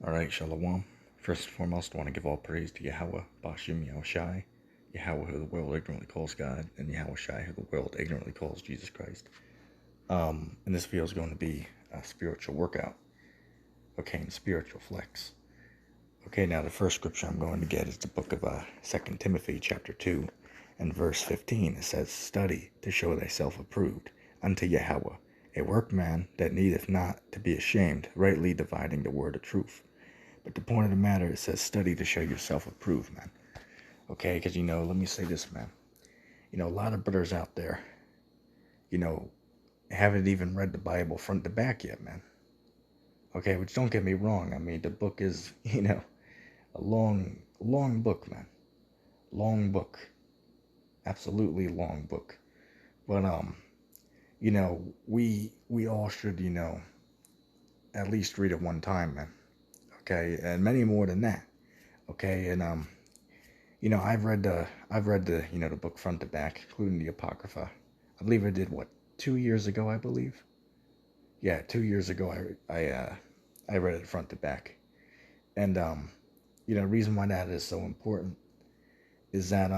All right, Shalom. First and foremost, I want to give all praise to Yahweh, Bashim Yahushai, Yahweh who the world ignorantly calls God, and Yahweh Shai who the world ignorantly calls Jesus Christ. And this video is going to be a spiritual workout, okay, and spiritual flex. Okay, now the first scripture I'm going to get is the book of 2 Timothy chapter 2 and verse 15. It says, "Study to show thyself approved unto Yahweh, a workman that needeth not to be ashamed, rightly dividing the word of truth." But the point of the matter, it says study to show yourself approved, man. Okay, because, let me say this, man. A lot of brothers out there, haven't even read the Bible front to back yet, man. Okay, which don't get me wrong. I mean, the book is, a long book, man. Long book. Absolutely long book. But, we all should, at least read it one time, man. Okay, and many more than that. Okay, and, I've read the the book front to back, including the Apocrypha. I believe I did 2 years ago, I believe. Yeah, 2 years ago I read it front to back. And the reason why that is so important is that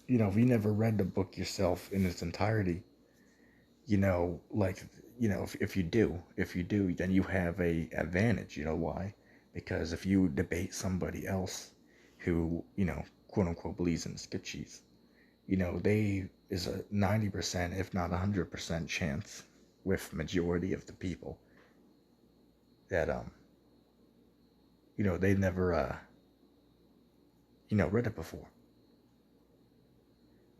if you never read the book yourself in its entirety, if you do, then you have a advantage. You know why? Because if you debate somebody else who, quote unquote, believes in the scriptures, they is a 90%, if not 100% chance with majority of the people that, they never, read it before.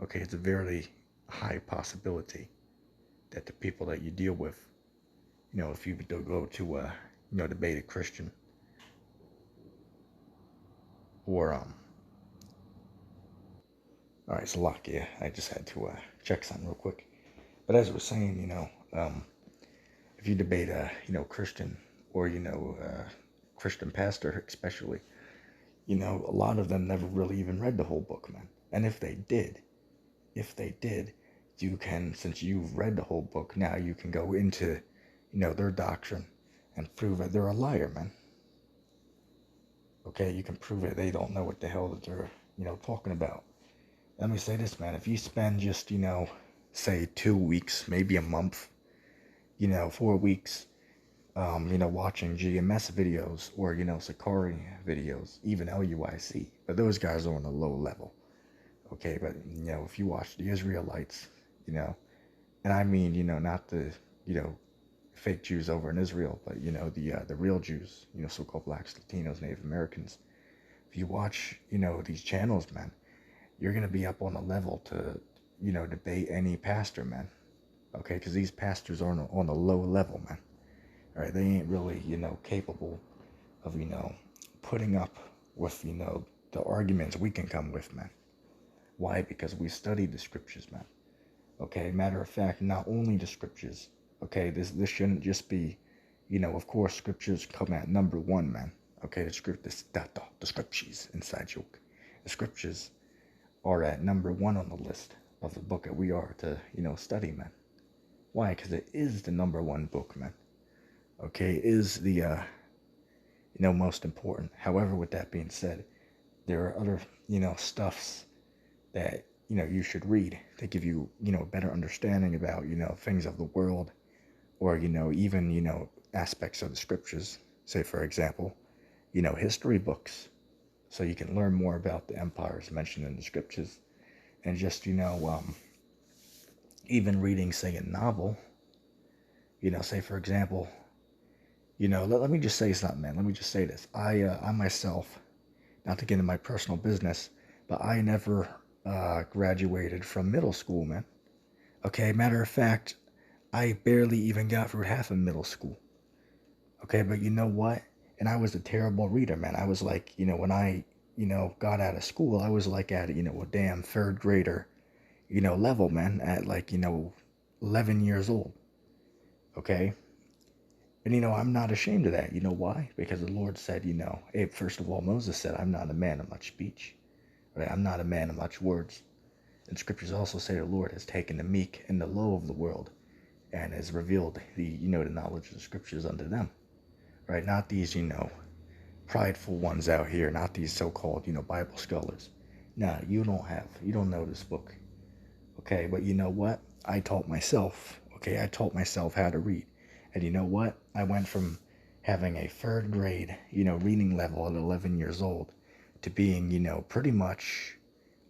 Okay, it's a very high possibility that the people that you deal with, if you go to, debate a Christian or, all right, Salakia, I just had to check something real quick. But as I was saying, if you debate a, Christian or, Christian pastor especially, a lot of them never really even read the whole book, man. And if they did, you can, since you've read the whole book, now you can go into, their doctrine and prove that they're a liar, man. Okay, you can prove it. They don't know what the hell that they're, talking about. Let me say this, man. If you spend just, say 2 weeks, maybe a month, 4 weeks, watching GMS videos or, Sakari videos, even LUIC. But those guys are on a low level. Okay, but, if you watch the Israelites, and I mean, not the, fake Jews over in Israel, but, the real Jews, so-called blacks, Latinos, Native Americans. If you watch, these channels, man, you're going to be up on a level to, debate any pastor, man. Okay, because these pastors are on a low level, man. All right, they ain't really, capable of, putting up with, the arguments we can come with, man. Why? Because we studied the scriptures, man. Okay, matter of fact, not only the scriptures. Okay, this shouldn't just be, of course, scriptures come at number one, man. Okay, the scriptures, inside joke. The scriptures are at number one on the list of the book that we are to, study, man. Why? Because it is the number one book, man. Okay, it is the, most important. However, with that being said, there are other, stuffs that, you should read to give you, a better understanding about, things of the world or, even, aspects of the scriptures. Say, for example, history books. So you can learn more about the empires mentioned in the scriptures. And just, even reading, say, a novel, say, for example, let me just say something, man. Let me just say this. I myself, not to get into my personal business, but I never graduated from middle school, man. Okay, matter of fact, I barely even got through half of middle school. Okay, but you know what? And I was a terrible reader, man. I was like, when I, got out of school, I was like at, a damn third grader, level, man, at like, 11 years old. Okay? And, I'm not ashamed of that. You know why? Because the Lord said, hey, first of all, Moses said, I'm not a man of much speech. Right? I'm not a man of much words. And scriptures also say the Lord has taken the meek and the low of the world and has revealed the, the knowledge of the scriptures unto them. Right? Not these, prideful ones out here, not these so-called, Bible scholars. Nah, you don't know this book. Okay, but you know what? I taught myself. Okay, I taught myself how to read. And you know what? I went from having a third grade, reading level at 11 years old to being, pretty much,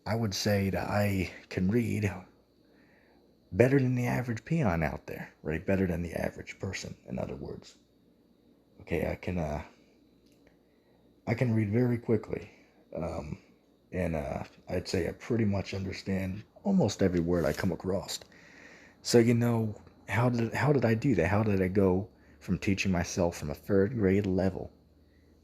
I would say that I can read better than the average peon out there, right? Better than the average person, in other words. Okay, I can read very quickly. Um, and I'd say I pretty much understand almost every word I come across. So how did I do that? How did I go from teaching myself from a third grade level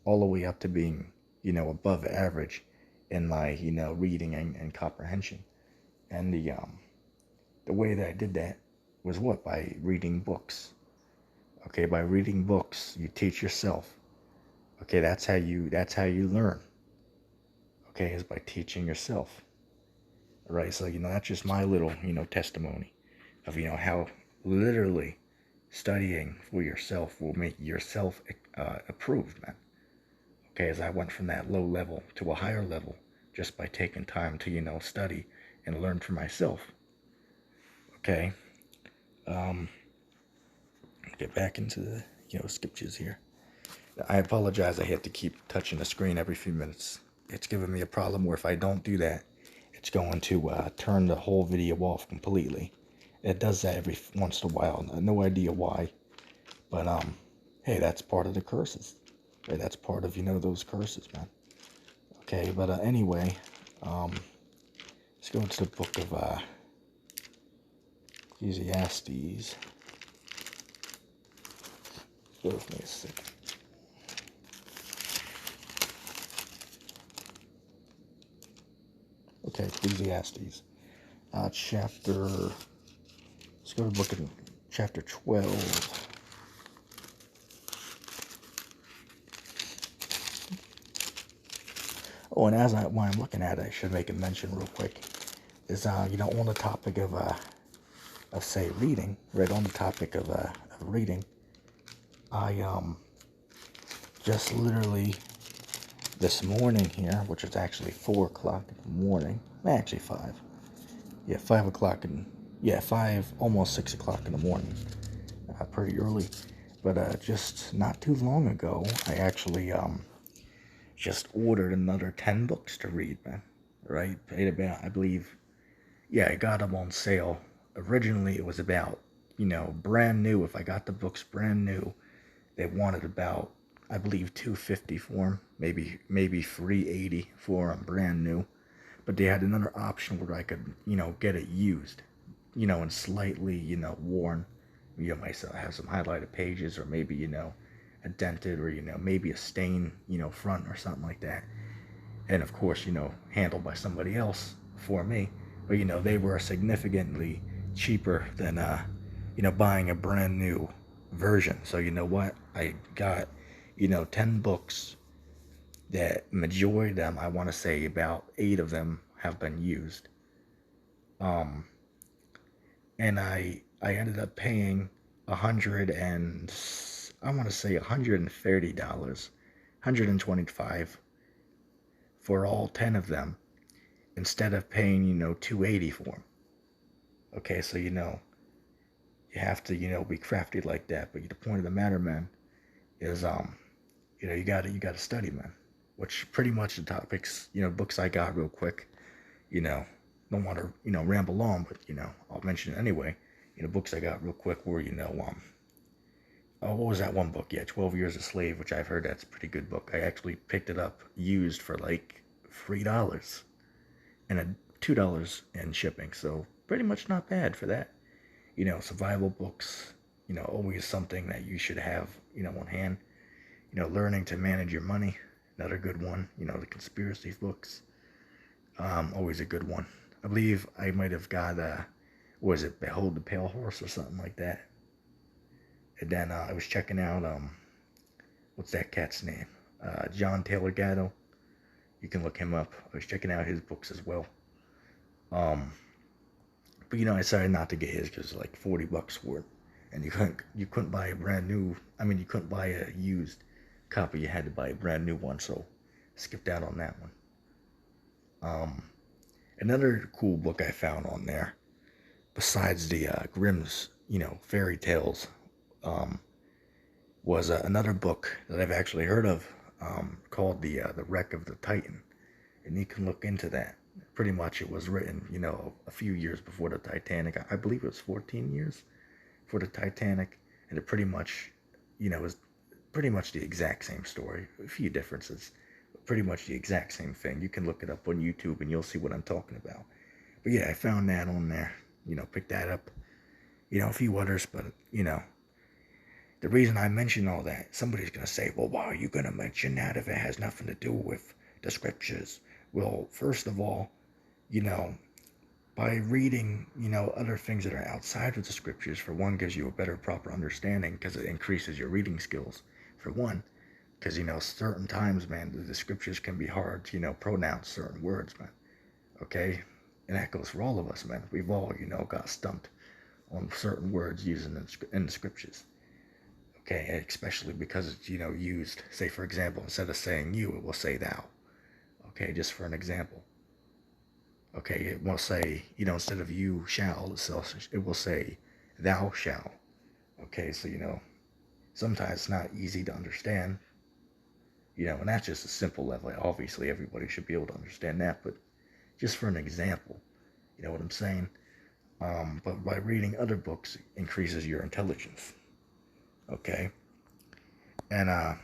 all the way up to being, above average in my, reading and comprehension? And the way that I did that was what? By reading books. Okay, by reading books, you teach yourself. Okay, that's how you learn. Okay, is by teaching yourself. All right, so that's just my little, testimony of how literally studying for yourself will make yourself approved, man. Okay, as I went from that low level to a higher level just by taking time to study and learn for myself. Okay, um, get back into the scriptures here. I apologize. I have to keep touching the screen every few minutes. It's giving me a problem where if I don't do that, it's going to turn the whole video off completely. It does that every once in a while. No idea why, but hey, that's part of the curses. Okay, that's part of those curses, man. Okay, but anyway, let's go into the book of Ecclesiastes. Bear with me a second. Okay, Ecclesiastes, chapter. Let's go to the book of chapter 12. Oh, and while I'm looking at it, I should make a mention real quick. Is on the topic of say reading, right on the topic of reading, I just literally this morning here, which is actually 4 o'clock in the morning, actually 5. Yeah, 5 o'clock and 5, almost 6 o'clock in the morning. Pretty early, but just not too long ago, I actually just ordered another 10 books to read, man. Right? Paid about, I believe, I got them on sale. Originally, it was about, brand new. If I got the books brand new, they wanted about, I believe, $250 for them, maybe $380 for them brand new. But they had another option where I could, get it used, and slightly, worn. Might have some highlighted pages, or maybe, a dented, or maybe a stain, front or something like that. And of course, handled by somebody else for me. But they were significantly cheaper than buying a brand new version. So you know what? I got 10 books that majority of them, I want to say about 8 of them have been used. And I ended up paying I want to say $130, $125 for all 10 of them, instead of paying $280 for them. Okay, so you have to be crafty like that. But the point of the matter, man, is you gotta study, man. Which pretty much the topics, books I got real quick. Don't want to ramble on, but I'll mention it anyway. Books I got real quick were oh, what was that one book? Yeah, 12 Years a Slave, which I've heard that's a pretty good book. I actually picked it up used for like $3 and a $2 in shipping, so pretty much not bad for that. Survival books, always something that you should have, on hand. Learning to manage your money, another good one. The conspiracy books, always a good one. I believe I might have got, was it Behold the Pale Horse or something like that? And then I was checking out, what's that cat's name? John Taylor Gatto. You can look him up. I was checking out his books as well. But I decided not to get his because it's like $40 for it, and you couldn't buy a brand new. I mean, you couldn't buy a used copy, you had to buy a brand new one, so skipped out on that one. Another cool book I found on there, besides the Grimm's, fairy tales, was another book that I've actually heard of, called the Wreck of the Titan, and you can look into that. Pretty much, it was written, a few years before the Titanic. I believe it was 14 years for the Titanic, and it pretty much, was pretty much the exact same story. A few differences, but pretty much the exact same thing. You can look it up on YouTube and you'll see what I'm talking about. But yeah, I found that on there. Picked that up. A few others, but the reason I mention all that, somebody's gonna say, well, why are you gonna mention that if it has nothing to do with the scriptures? Well, first of all, by reading, other things that are outside of the scriptures, for one, gives you a better, proper understanding because it increases your reading skills, for one. Because, certain times, man, the scriptures can be hard to, pronounce certain words, man. Okay? And that goes for all of us, man. We've all, got stumped on certain words used in the scriptures. Okay? Especially because it's, used, say, for example, instead of saying you, it will say thou. Okay? Just for an example. Okay, it will say, instead of you shall, it will say thou shall. Okay, so, sometimes it's not easy to understand, and that's just a simple level. Obviously, everybody should be able to understand that, but just for an example, you know what I'm saying? But by reading other books, it increases your intelligence. Okay? And I'm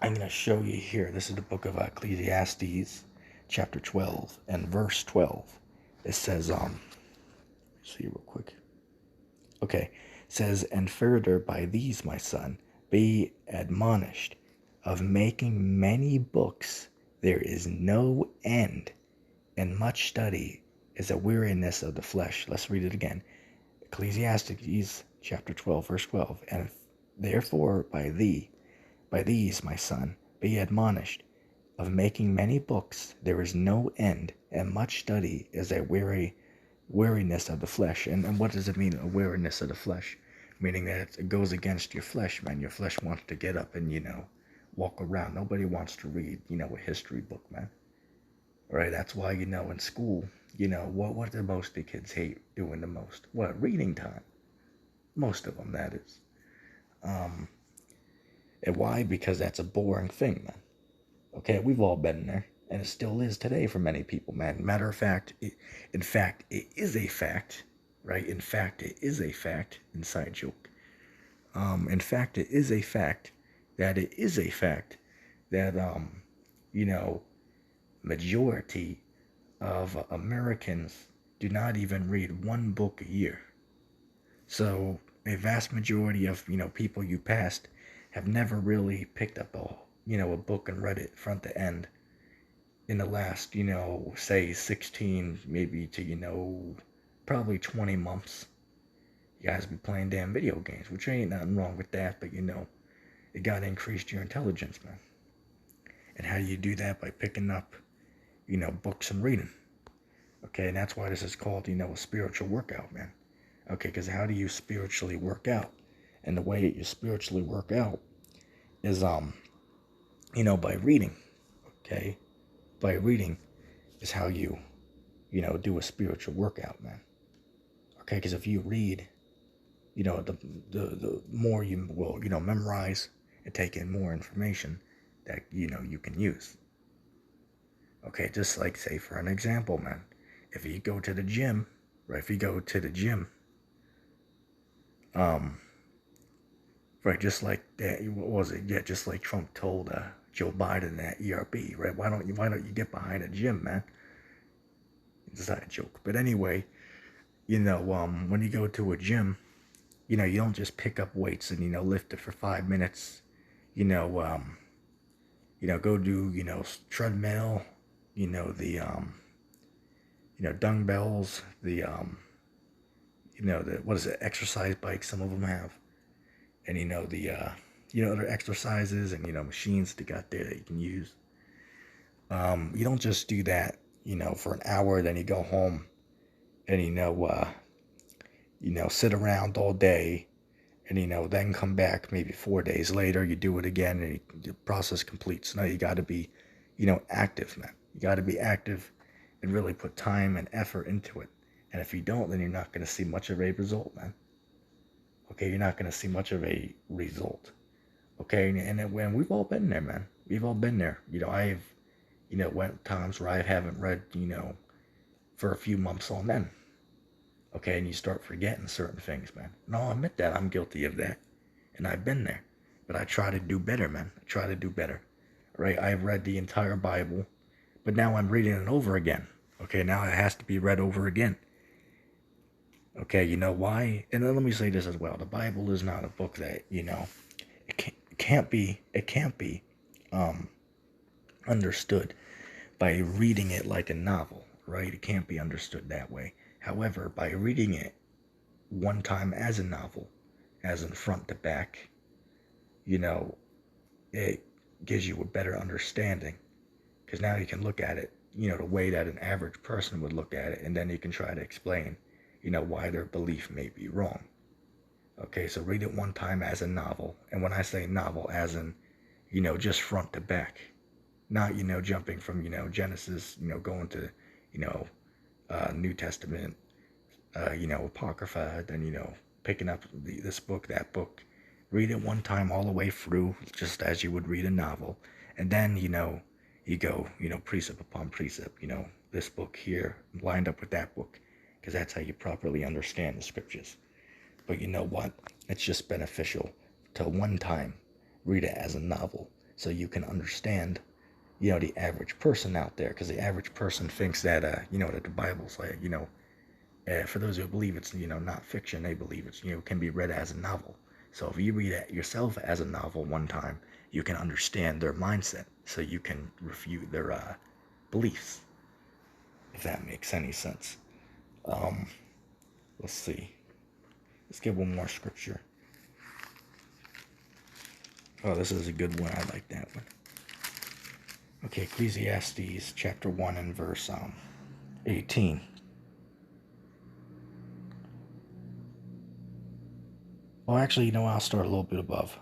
going to show you here. This is the book of Ecclesiastes, chapter 12 and verse 12. It says, see real quick. Okay, it says, and further by these, my son, be admonished, of making many books there is no end, and much study is a weariness of the flesh. Let's read it again. Ecclesiastes chapter 12, verse 12. And therefore by these, my son, be admonished, of making many books there is no end, and much study is a weariness of the flesh. And what does it mean, a weariness of the flesh? Meaning that it goes against your flesh, man. Your flesh wants to get up and, walk around. Nobody wants to read, a history book, man. All right, that's why, in school, what do most of the kids hate doing the most? What? Reading time. Most of them, that is. And why? Because that's a boring thing, man. Okay, we've all been there, and it still is today for many people, man. Matter of fact, it is a fact, right? In fact, it is a fact. Inside joke. In fact, it is a fact that majority of Americans do not even read one book a year. So a vast majority of, people you passed have never really picked up a book and read it front to end in the last, say 16, maybe to, probably 20 months. You guys be playing damn video games, which ain't nothing wrong with that, but it gotta increase your intelligence, man. And how do you do that? By picking up, books and reading. Okay, and that's why this is called, a spiritual workout, man. Okay, because how do you spiritually work out? And the way that you spiritually work out is, by reading. Okay, by reading is how you, do a spiritual workout, man. Okay, because if you read, the more you will, memorize and take in more information that, you can use. Okay, just like, say, for an example, man, if you go to the gym, right, right, just like that, what was it? Yeah, just like Trump told Joe Biden that ERB, right? Why don't you get behind a gym, man? It's not a joke, but anyway, when you go to a gym, you don't just pick up weights and lift it for 5 minutes. Go do treadmill, the dumbbells, the what is it, exercise bikes some of them have, and the other exercises and machines they got there that you can use. You don't just do that for an hour, then you go home and sit around all day and then come back maybe 4 days later, you do it again, and the process completes. No, you got to be, active, man. You got to be active and really put time and effort into it. And if you don't, then you're not going to see much of a result, man. Okay, you're not going to see much of a result. Okay, and we've all been there, man. We've all been there. I've, went times where I haven't read, for a few months on end. Okay, and you start forgetting certain things, man. And I'll admit that I'm guilty of that, and I've been there. But I try to do better, man. I try to do better. Right? I've read the entire Bible, but now I'm reading it over again. Okay, now it has to be read over again. Okay, you know why? And then let me say this as well. The Bible is not a book that, it can't be understood by reading it like a novel, right? It can't be understood that way. However, by reading it one time as a novel, as in front to back, it gives you a better understanding. Because now you can look at it, the way that an average person would look at it, and then you can try to explain, why their belief may be wrong. Okay, so read it one time as a novel. And when I say novel, as in, just front to back. Not, jumping from, Genesis, going to, New Testament, Apocrypha, then, picking up this book, that book. Read it one time all the way through, just as you would read a novel. And then, you go, precept upon precept, this book here lined up with that book. Because that's how you properly understand the scriptures. But you know what? It's just beneficial to one time read it as a novel so you can understand, the average person out there. Because the average person thinks that, that the Bible's like, for those who believe it's, not fiction, they believe it's, can be read as a novel. So if you read it yourself as a novel one time, you can understand their mindset so you can refute their beliefs, if that makes any sense. Let's see. Let's get one more scripture. Oh, this is a good one. I like that one. Okay, Ecclesiastes chapter 1 and verse 18. Well, actually, I'll start a little bit above.